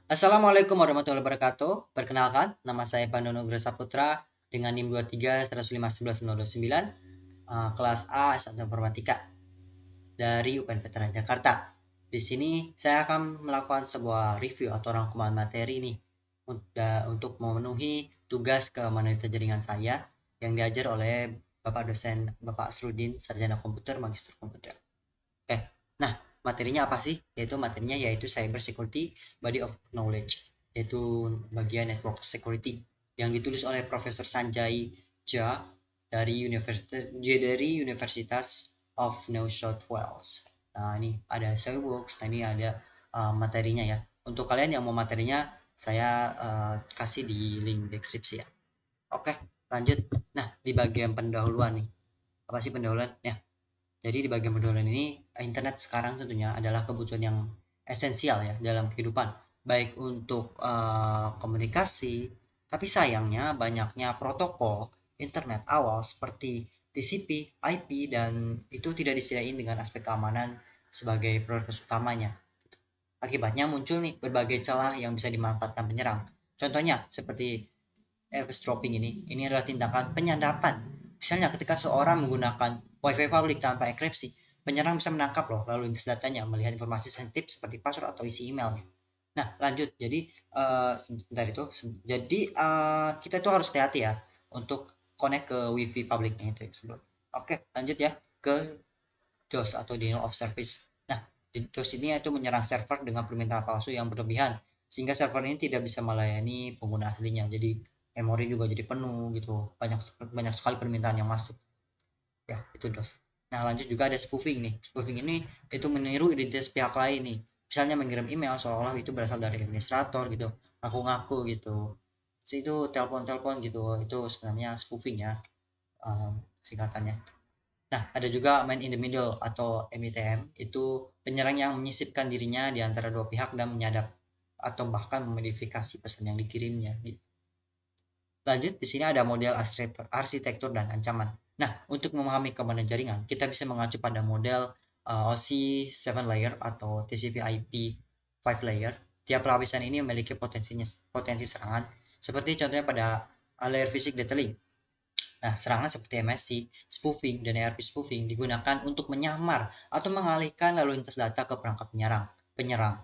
Assalamualaikum warahmatullahi wabarakatuh. Perkenalkan, nama saya Pandono Nugroho Saputra dengan NIM 23 105 11 029, kelas A S1 Informatika dari UPN Veteran Jakarta. Di sini saya akan melakukan sebuah review atau rangkuman materi nih untuk memenuhi tugas keamanan jaringan saya yang diajar oleh Bapak dosen Bapak Asrudin, Sarjana Komputer, Magister Komputer. Oke, nah materinya apa sih? Yaitu Cyber Security Body of Knowledge, yaitu bagian Network Security yang ditulis oleh Profesor Sanjay Jha dari Universitas of New South Wales. Nah ini ada Soilworks, nah ini ada materinya ya. Untuk kalian yang mau materinya, saya kasih di link deskripsi ya. Oke, lanjut. Nah di bagian pendahuluan nih, apa sih pendahuluan? Ya, jadi di bagian pendahuluan ini, internet sekarang tentunya adalah kebutuhan yang esensial ya dalam kehidupan, baik untuk komunikasi, tapi sayangnya banyaknya protokol internet awal seperti TCP, IP, dan itu tidak disediain dengan aspek keamanan sebagai prioritas utamanya. Akibatnya muncul nih berbagai celah yang bisa dimanfaatkan penyerang. Contohnya seperti eavesdropping ini adalah tindakan penyadapan. Misalnya ketika seorang menggunakan WiFi publik tanpa enkripsi, penyerang bisa menangkap loh lalu lintas datanya, melihat informasi sensitif seperti password atau isi emailnya. Nah, lanjut. Jadi sebentar itu. Jadi kita tuh harus hati-hati ya untuk connect ke WiFi publiknya itu sebelum. Oke, lanjut ya ke DOS atau Denial of Service. Nah, DOS ini itu menyerang server dengan permintaan palsu yang berlebihan, sehingga server ini tidak bisa melayani pengguna aslinya. Jadi memori juga jadi penuh gitu. Banyak banyak sekali permintaan yang masuk. Ya, itu DOS. Nah, lanjut juga ada spoofing nih. Spoofing ini itu meniru identitas pihak lain nih. Misalnya mengirim email seolah-olah itu berasal dari administrator gitu. Ngaku-ngaku gitu. Itu telepon-telepon gitu. Itu sebenarnya spoofing ya, singkatannya. Nah, ada juga man in the middle atau MITM, itu penyerang yang menyisipkan dirinya di antara dua pihak dan menyadap atau bahkan memodifikasi pesan yang dikirimnya. Lanjut, di sini ada model arsitektur dan ancaman. Nah, untuk memahami keamanan jaringan, kita bisa mengacu pada model OC 7 layer atau TCP/IP 5 layer. Tiap lapisan ini memiliki potensi serangan, seperti contohnya pada layer fisik detailing. Nah, serangan seperti MSC, spoofing, dan ERP spoofing digunakan untuk menyamar atau mengalihkan lalu lintas data ke perangkat penyerang.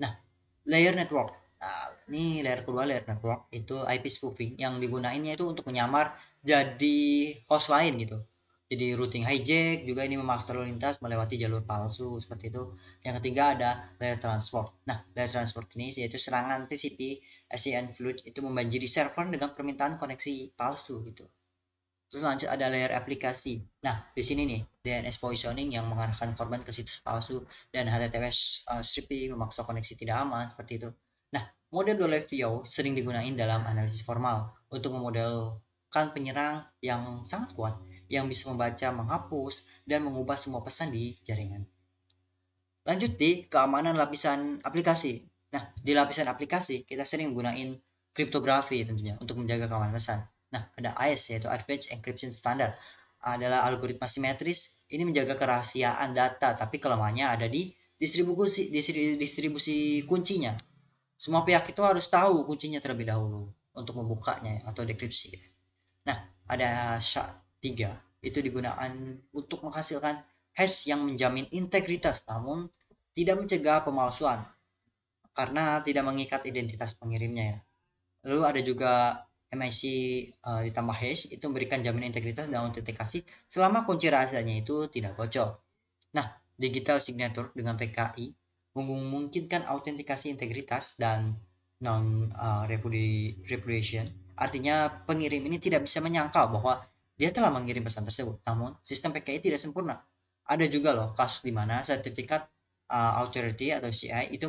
Nah, layer network. Nah, ini layer kedua, layer network itu IP spoofing yang digunainnya itu untuk menyamar jadi host lain gitu. Jadi routing hijack juga ini memaksa lalu lintas melewati jalur palsu seperti itu. Yang ketiga ada layer transport. Nah, layer transport ini yaitu serangan TCP, SCN fluid itu membanjiri server dengan permintaan koneksi palsu gitu. Terus lanjut ada layer aplikasi. Nah, di sini nih DNS poisoning yang mengarahkan korban ke situs palsu dan HTTPS stripping memaksa koneksi tidak aman seperti itu. Nah, model Dolevio sering digunakan dalam analisis formal untuk memodelkan penyerang yang sangat kuat yang bisa membaca, menghapus, dan mengubah semua pesan di jaringan. Lanjut di keamanan lapisan aplikasi. Nah, di lapisan aplikasi kita sering menggunakan kriptografi tentunya untuk menjaga keamanan pesan. Nah, ada AES yaitu Advanced Encryption Standard, adalah algoritma simetris. Ini menjaga kerahasiaan data, tapi kelemahannya ada di distribusi kuncinya. Semua pihak itu harus tahu kuncinya terlebih dahulu untuk membukanya atau dekripsi. Nah, ada SHA-3 itu digunakan untuk menghasilkan hash yang menjamin integritas namun tidak mencegah pemalsuan karena tidak mengikat identitas pengirimnya ya. Lalu ada juga MIC ditambah hash itu memberikan jaminan integritas dan autentikasi selama kunci rahasianya itu tidak bocor. Nah, digital signature dengan PKI memungkinkan autentikasi integritas dan non repudiation. Artinya pengirim ini tidak bisa menyangkal bahwa dia telah mengirim pesan tersebut. Namun, sistem PKI tidak sempurna. Ada juga loh kasus di mana sertifikat authority atau CI itu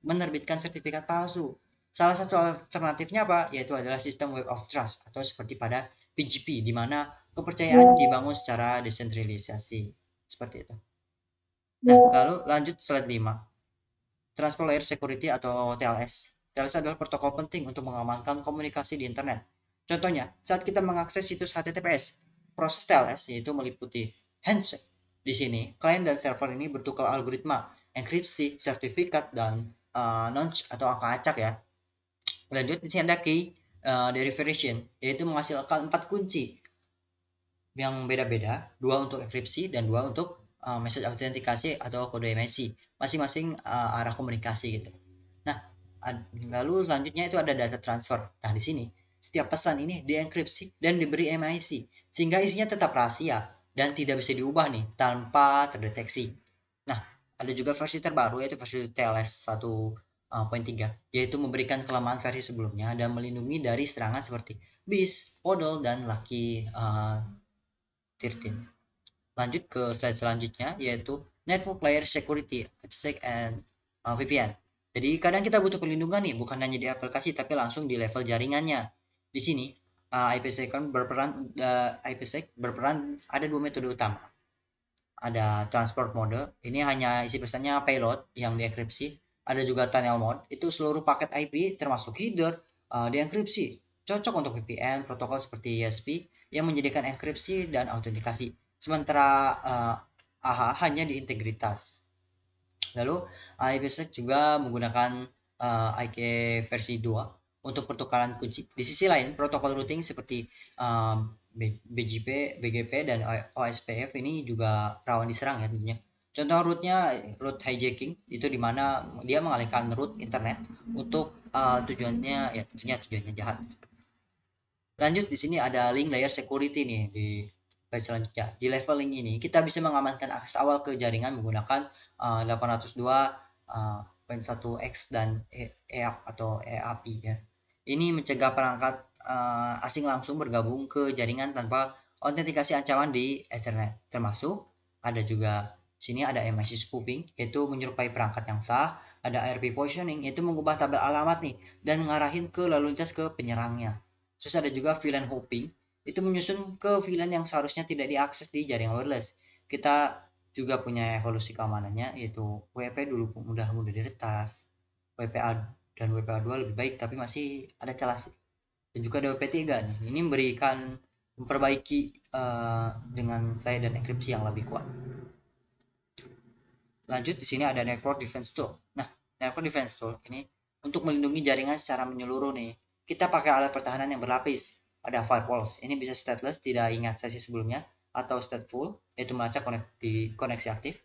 menerbitkan sertifikat palsu. Salah satu alternatifnya apa? Yaitu adalah sistem web of trust atau seperti pada PGP di mana kepercayaan dibangun secara desentralisasi. Seperti itu. Nah, lalu lanjut slide 5. Transport Layer Security atau TLS. TLS adalah protokol penting untuk mengamankan komunikasi di internet. Contohnya, saat kita mengakses situs HTTPS, proses TLS yaitu meliputi handshake. Di sini, klien dan server ini bertukar algoritma, enkripsi, sertifikat, dan notch atau angka acak ya. Lanjut, di sini ada key derivation, yaitu menghasilkan 4 kunci yang beda-beda, 2 untuk enkripsi dan 2 untuk message autentikasi atau kode MAC, masing-masing arah komunikasi gitu. Nah, lalu selanjutnya itu ada data transfer. Nah, di sini setiap pesan ini dienkripsi dan diberi MAC sehingga isinya tetap rahasia dan tidak bisa diubah nih tanpa terdeteksi. Nah, ada juga versi terbaru yaitu versi TLS 1.3, yaitu memberikan kelemahan versi sebelumnya dan melindungi dari serangan seperti BIS, Podol, dan Lucky 13. Lanjut ke slide selanjutnya yaitu network layer security, IPsec and VPN. Jadi kadang kita butuh perlindungan nih, bukan hanya di aplikasi tapi langsung di level jaringannya. Di sini IPsec berperan ada 2 metode utama. Ada transport mode, ini hanya isi pesannya payload yang dienkripsi. Ada juga tunnel mode, itu seluruh paket IP termasuk header dienkripsi. Cocok untuk VPN, protokol seperti ESP yang menyediakan enkripsi dan autentikasi. Sementara AH hanya di integritas. Lalu IPsec juga menggunakan IK versi 2 untuk pertukaran kunci. Di sisi lain, protokol routing seperti BGP, BGP, dan OSPF ini juga rawan diserang ya tentunya. Contoh root hijacking itu dimana dia mengalihkan root internet untuk tujuannya ya tentunya tujuannya jahat. Lanjut, di sini ada link layer security nih di slide selanjutnya. Di level link ini kita bisa mengamankan akses awal ke jaringan menggunakan 802.1x dan EAP atau EAPI ya. Ini mencegah perangkat asing langsung bergabung ke jaringan tanpa autentikasi ancaman di Ethernet. Termasuk ada juga sini ada MAC spoofing, yaitu menyerupai perangkat yang sah. Ada ARP positioning, yaitu mengubah tabel alamat nih dan ngarahin ke lalu lintas ke penyerangnya. Terus ada juga VLAN hopping, itu menyusun ke VLAN yang seharusnya tidak diakses di jaringan wireless. Kita juga punya evolusi keamanannya, yaitu WP dulu mudah diretas, WPA dan WPA2 lebih baik tapi masih ada celah sih. Dan juga ada WP3 nih, ini memberikan memperbaiki dengan saya dan enkripsi yang lebih kuat. Lanjut, di sini ada network defense tool. Nah, network defense tool ini untuk melindungi jaringan secara menyeluruh nih. Kita pakai alat pertahanan yang berlapis. Ada firewalls. Ini bisa stateless, tidak ingat sesi sebelumnya, atau stateful, yaitu melacak koneksi aktif.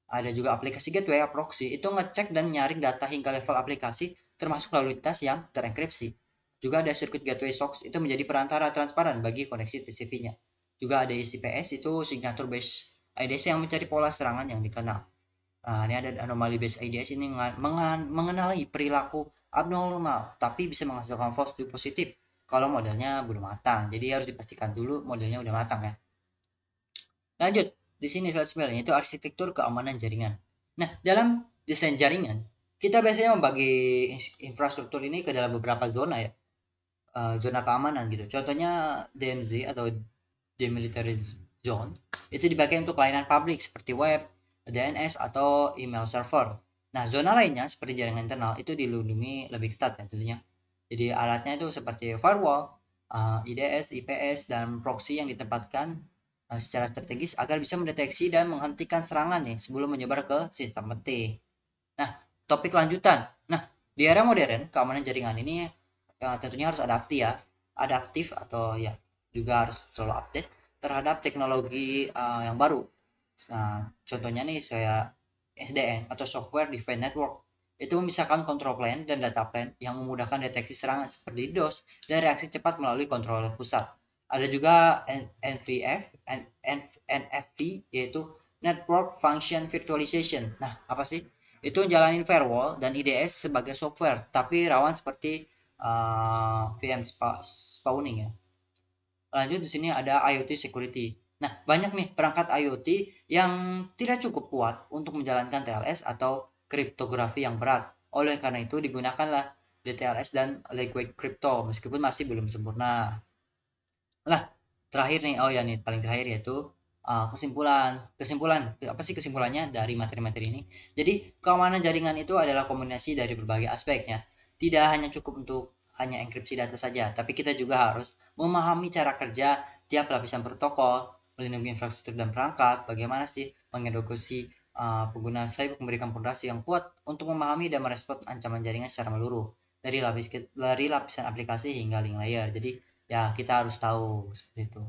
Ada juga aplikasi gateway proxy, itu ngecek dan nyaring data hingga level aplikasi, termasuk lalu lintas yang terenkripsi. Juga ada circuit gateway SOX, itu menjadi perantara transparan bagi koneksi TCP-nya. Juga ada ICPS, itu signature based IDS yang mencari pola serangan yang dikenal. Nah, ini ada anomali based IDS ini mengenali perilaku abnormal, tapi bisa menghasilkan false positif kalau modelnya belum matang. Jadi harus dipastikan dulu modelnya udah matang ya. Lanjut, di sini slide 9 itu arsitektur keamanan jaringan. Nah, dalam desain jaringan, kita biasanya membagi infrastruktur ini ke dalam beberapa zona ya. Zona keamanan gitu. Contohnya DMZ atau Demilitarized Zone itu dipakai untuk layanan publik seperti web, DNS, atau email server. Nah, zona lainnya seperti jaringan internal itu dilindungi lebih ketat ya tentunya. Jadi alatnya itu seperti firewall, IDS, IPS, dan proxy yang ditempatkan secara strategis agar bisa mendeteksi dan menghentikan serangan nih sebelum menyebar ke sistem penting. Nah, topik lanjutan. Nah, di era modern, keamanan jaringan ini tentunya harus adaptif atau ya juga harus selalu update terhadap teknologi yang baru. Nah, contohnya nih saya SDN atau Software Defined Network itu memisahkan control plane dan data plane yang memudahkan deteksi serangan seperti DDoS dan reaksi cepat melalui controller pusat. Ada juga NFV yaitu Network Function Virtualization. Nah, apa sih? Itu jalanin firewall dan IDS sebagai software, tapi rawan seperti VM spawning ya. Lanjut, di sini ada IoT security. Nah, banyak nih perangkat IoT yang tidak cukup kuat untuk menjalankan TLS atau kriptografi yang berat. Oleh karena itu digunakanlah DTLS dan Lightweight Crypto meskipun masih belum sempurna. Nah, terakhir nih, oh ya nih paling terakhir yaitu kesimpulan apa sih kesimpulannya dari materi-materi ini? Jadi keamanan jaringan itu adalah kombinasi dari berbagai aspeknya. Tidak hanya cukup untuk hanya enkripsi data saja, tapi kita juga harus memahami cara kerja tiap lapisan protokol, melindungi infrastruktur dan perangkat, bagaimana sih mengeksekusi pengguna cyber memberikan fondasi yang kuat untuk memahami dan merespons ancaman jaringan secara menyeluruh dari lapisan aplikasi hingga link layer. Jadi ya kita harus tahu seperti itu.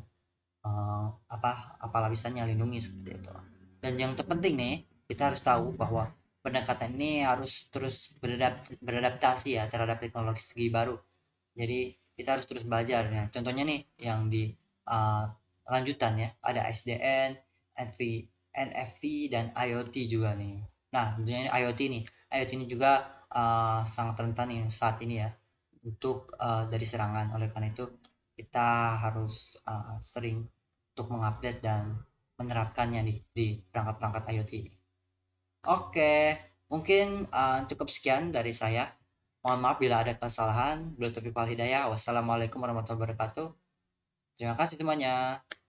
Apa lapisannya lindungi seperti itu. Dan yang terpenting nih, kita harus tahu bahwa pendekatan ini harus terus beradaptasi ya terhadap teknologi segi baru. Jadi kita harus terus belajar ya. Contohnya nih yang di uh, lanjutan ya, ada SDN, NFC dan IoT juga nih. Nah, tentunya ini IoT nih. IoT ini juga sangat rentan nih saat ini ya untuk dari serangan. Oleh karena itu kita harus sering untuk mengupdate dan menerapkannya di perangkat-perangkat IoT. Oke, mungkin cukup sekian dari saya. Mohon maaf bila ada kesalahan. Wassalamualaikum warahmatullahi wabarakatuh. Terima kasih semuanya.